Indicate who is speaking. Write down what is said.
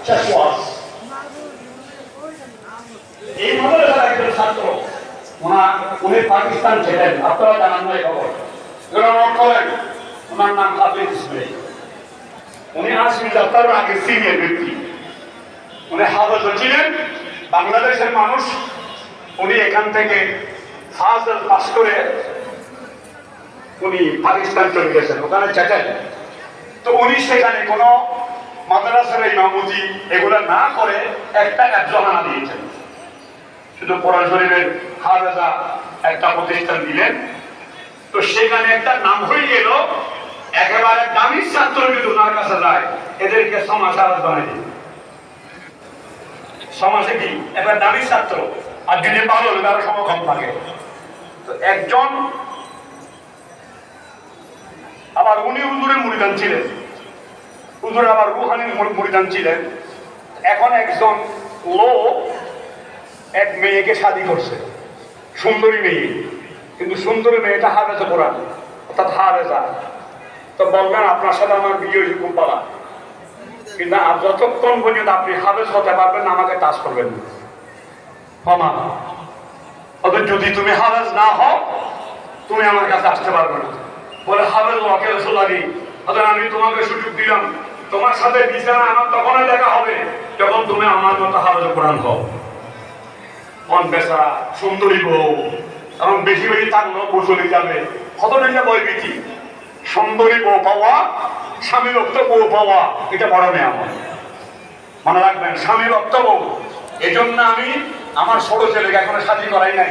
Speaker 1: শেষ ওয়াজ। এই মাদ্রাসার একজন ছাত্র উনি পাকিস্তান ছিলেন, আপনারা জানান না এই খবর, নোট করেন। ওনার নাম হাফিজ ইসমাইল। উনি আসমিন যাত্রার আগে সিনিয়র ব্যক্তি, উনি হাফেজ ছিলেন, বাংলাদেশের মানুষ। উনি এখান থেকে ফাজল পাস করে উনি পাকিস্তান চলে গেছেন, ওখানে চেটেন। তো উনি সেখানে কোনো মাদ্রাসার ইমামতি এগুলো না করে একটা এফজহানা দিয়েছেন, শুধু কোরআন শরীফের হাফেজা একটা প্রতিষ্ঠান দিলেন। তো সেখানে একটা নাম হয়ে গেল, একেবারে দামি ছাত্র যদি ওনার কাছে যায় এদেরকে সমাজ আলাদা বানিয়ে দিল। সমাজে কি এবার দামি ছাত্র, আর যদি ভালো হলে তার সময় কম থাকে। তো একজন আবার উনি হুজুরের মুরিদান ছিলেন, হুজুর আবার রুহানি মুরিদান ছিলেন। এখন একজন লোক এক মেয়েকে শাদী করছে, সুন্দরী মেয়ে, কিন্তু সুন্দরী মেয়েটা হাফেজে কোরআন, অর্থাৎ হাফেজা। তো বললেন আপনার সাথে আমার বিয়ে হয়েছে খুব ভালো, কিন্তু যতক্ষণ পর্যন্ত আপনি হাফেজ হতে পারবেন না আমাকে টাচ করবেন না। যদি তুমি হাফেজ না হও তুমি আমার কাছে আসতে পারবে না। বলে হাফেজ ওকে লাগে, আমি তোমাকে সুযোগ দিলাম, তোমার সাথে বিছানা আমার তখনই দেখা হবে যখন তুমি আমার মতো হাফেজ কোরআন হও। মন বেচারা সুন্দরী বউ, কারণ বেশি বেশি তার বউ চলে যাবে, কত টাকা বই বিচি। সুন্দরী বউ পাওয়া, স্বামী ভক্ত বউ পাওয়া, এটা বড় মেয়ে আমার। মনে রাখবেন, স্বামী ভক্ত বউ। এই জন্য আমি আমার ছোট ছেলেকে এখনো শাদী করাই নাই।